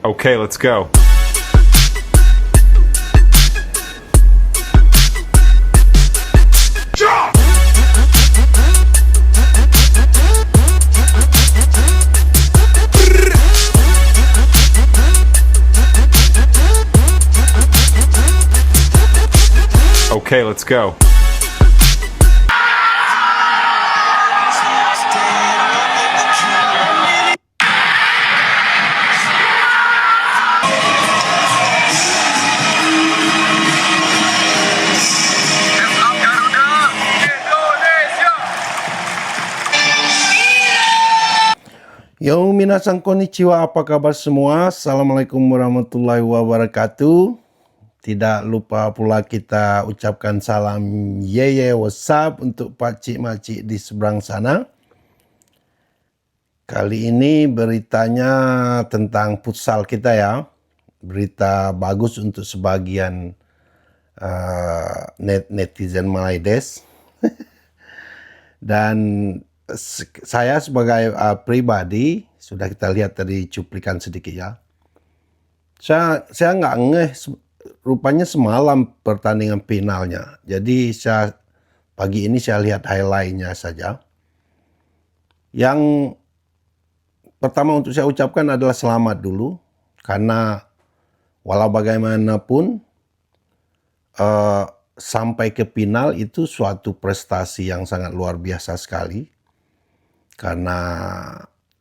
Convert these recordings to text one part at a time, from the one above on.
Okay, let's go. Okay, let's go. Yo, minasan konnichiwa, apa kabar semua? Assalamualaikum warahmatullahi wabarakatuh. Tidak lupa pula kita ucapkan salam yeye WhatsApp untuk pakcik-makcik di seberang sana. Kali ini beritanya tentang futsal kita ya. Berita bagus untuk sebagian netizen Malaides. Dan saya sebagai pribadi, sudah kita lihat dari cuplikan sedikit ya. Saya nggak ngeh, rupanya semalam pertandingan finalnya. Jadi pagi ini saya lihat highlight-nya saja. Yang pertama untuk saya ucapkan adalah selamat dulu. Karena walau bagaimanapun sampai ke final itu suatu prestasi yang sangat luar biasa sekali. Karena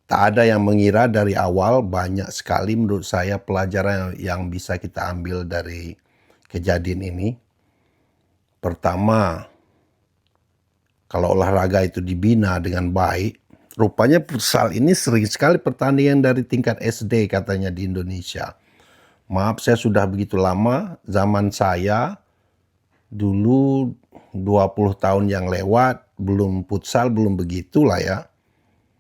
tak ada yang mengira dari awal, banyak sekali menurut saya pelajaran yang bisa kita ambil dari kejadian ini. Pertama, kalau olahraga itu dibina dengan baik, rupanya futsal ini sering sekali pertandingan dari tingkat SD katanya di Indonesia. Maaf, saya sudah begitu lama, zaman saya dulu 20 tahun yang lewat, belum futsal, belum begitulah ya.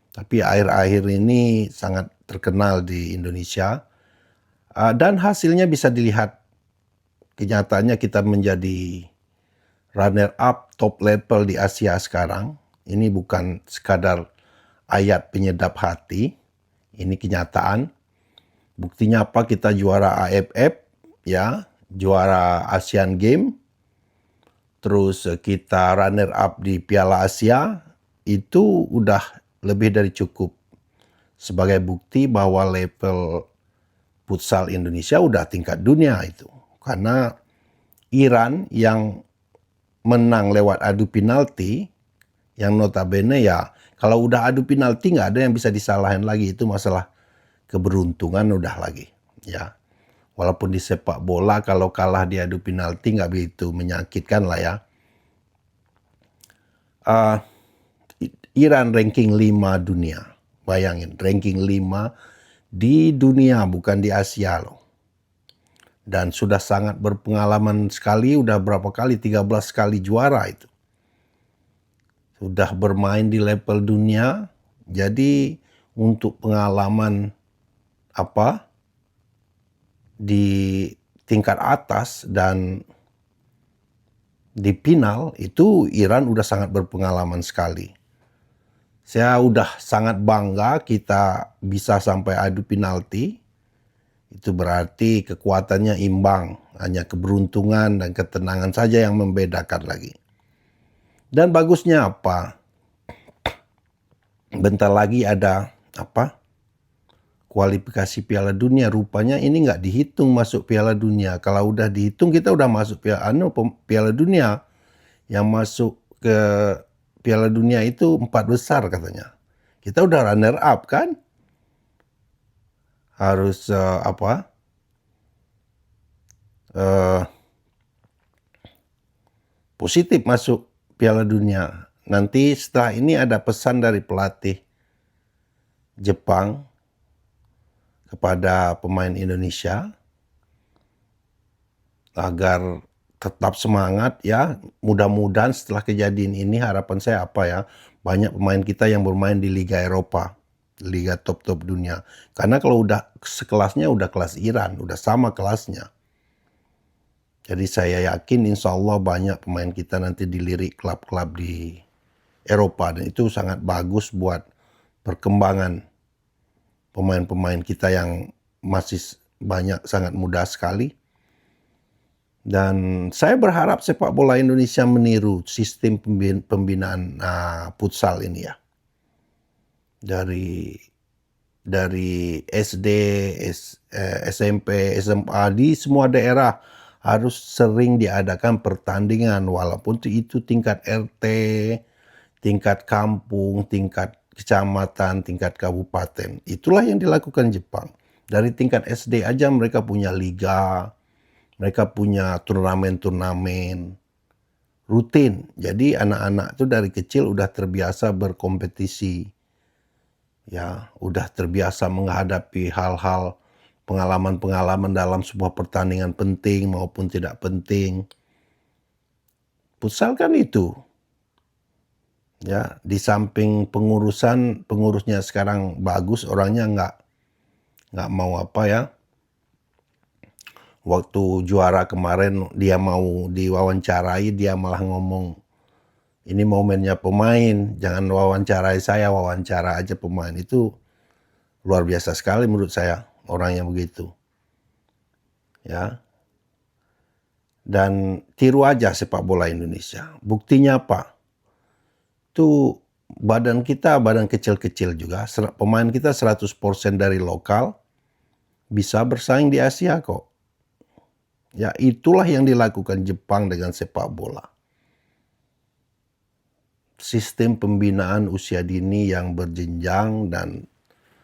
Tapi akhir-akhir ini sangat terkenal di Indonesia. Dan hasilnya bisa dilihat. Kenyataannya kita menjadi runner up top level di Asia sekarang. Ini bukan sekadar ayat penyedap hati. Ini kenyataan. Buktinya apa? Kita juara AFF, ya, juara Asian Games. Terus kita runner up di Piala Asia. Itu udah lebih dari cukup sebagai bukti bahwa level futsal Indonesia udah tingkat dunia itu. Karena Iran yang menang lewat adu penalti, yang notabene ya kalau udah adu penalti nggak ada yang bisa disalahin lagi, itu masalah keberuntungan udah lagi ya. Walaupun di sepak bola kalau kalah di adu penalti nggak begitu menyakitkan lah ya. Iran ranking 5 dunia. Bayangin, ranking 5 di dunia, bukan di Asia loh. Dan sudah sangat berpengalaman sekali, udah berapa kali, 13 kali juara itu. Sudah bermain di level dunia, jadi untuk pengalaman di tingkat atas dan di final itu Iran udah sangat berpengalaman sekali. Saya udah sangat bangga kita bisa sampai adu penalti. Itu berarti kekuatannya imbang. Hanya keberuntungan dan ketenangan saja yang membedakan lagi. Dan bagusnya apa? Bentar lagi ada kualifikasi Piala Dunia. Rupanya ini nggak dihitung masuk Piala Dunia. Kalau udah dihitung kita udah masuk Piala Dunia. Yang masuk ke Piala Dunia itu 4 besar katanya. Kita udah runner up kan? Harus positif masuk Piala Dunia. Nanti setelah ini ada pesan dari pelatih Jepang kepada pemain Indonesia agar tetap semangat ya. Mudah-mudahan setelah kejadian ini harapan saya banyak pemain kita yang bermain di Liga Eropa, Liga top-top dunia. Karena kalau udah sekelasnya udah kelas Iran, udah sama kelasnya. Jadi saya yakin insya Allah banyak pemain kita nanti dilirik klub-klub di Eropa. Dan itu sangat bagus buat perkembangan pemain-pemain kita yang masih banyak, sangat muda sekali. Dan saya berharap sepak bola Indonesia meniru sistem pembinaan futsal ini ya. Dari SD, SMP, SMA di semua daerah harus sering diadakan pertandingan walaupun itu tingkat RT, tingkat kampung, tingkat kecamatan, tingkat kabupaten. Itulah yang dilakukan Jepang. Dari tingkat SD aja mereka punya liga, mereka punya turnamen-turnamen rutin. Jadi anak-anak itu dari kecil udah terbiasa berkompetisi. Ya, udah terbiasa menghadapi hal-hal pengalaman-pengalaman dalam sebuah pertandingan penting maupun tidak penting. Futsal kan itu. Ya, di samping pengurusnya sekarang bagus, orangnya nggak mau apa ya. Waktu juara kemarin dia mau diwawancarai, dia malah ngomong, ini momennya pemain, jangan wawancarai saya, wawancara aja pemain. Itu luar biasa sekali menurut saya, orang yang begitu. Ya. Dan tiru aja sepak bola Indonesia. Buktinya apa? Itu badan kita, badan kecil-kecil juga. Pemain kita 100% dari lokal, bisa bersaing di Asia kok. Ya, itulah yang dilakukan Jepang dengan sepak bola. Sistem pembinaan usia dini yang berjenjang dan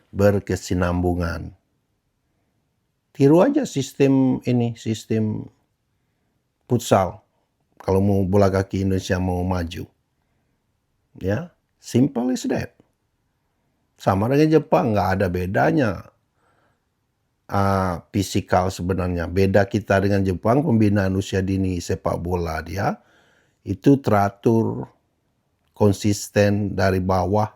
berkesinambungan. Tiru aja sistem ini, sistem futsal. Kalau mau bola kaki Indonesia mau maju. Ya, simple is that. Sama dengan Jepang, nggak ada bedanya. Fisikal sebenarnya. Beda kita dengan Jepang, pembinaan usia dini sepak bola dia itu teratur, konsisten dari bawah,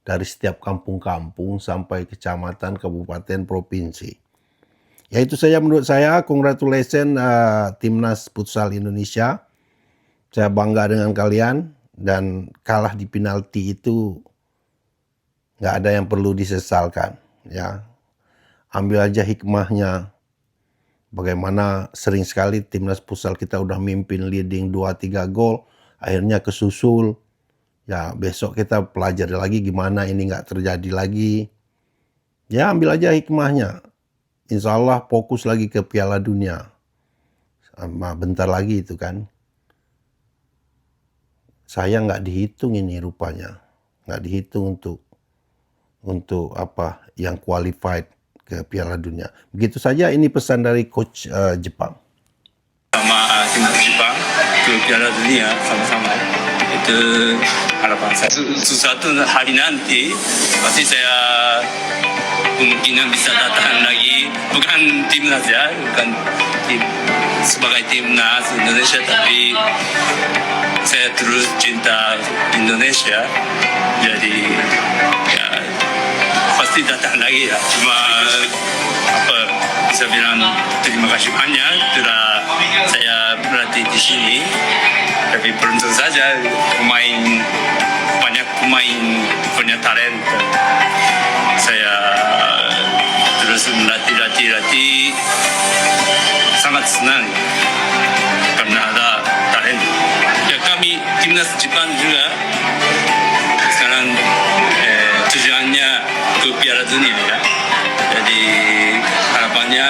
dari setiap kampung-kampung sampai kecamatan, kabupaten, provinsi. Ya itu saja menurut saya. Congratulations Timnas Futsal Indonesia. Saya bangga dengan kalian, dan kalah di penalti itu nggak ada yang perlu disesalkan. Ya, ambil aja hikmahnya. Bagaimana sering sekali timnas futsal kita udah mimpin leading 2-3 gol, akhirnya kesusul. Ya besok kita pelajari lagi gimana ini nggak terjadi lagi. Ya ambil aja hikmahnya. Insya Allah fokus lagi ke Piala Dunia. Sama bentar lagi itu kan. Saya nggak dihitung ini rupanya. Nggak dihitung untuk apa yang qualified ke Piala Dunia. Begitu saja, ini pesan dari coach Jepang. Sama timnas Jepang ke Piala Dunia sama-sama. Itu harapan saya. Suatu hari nanti pasti saya kemungkinan bisa datang lagi, bukan timnas ya, bukan sebagai timnas Indonesia, tapi saya terus cinta Indonesia, jadi ya pasti datang lagi ya. Cuma apa bisa bilang terima kasih banyak telah saya berlatih di sini, tapi beruntung saja banyak pemain punya talenta. Saya terus latih sangat senang karena ada talenta. Ya kami timnas Jepang juga sekarang tujuannya ke Piala Dunia ya. Jadi harapannya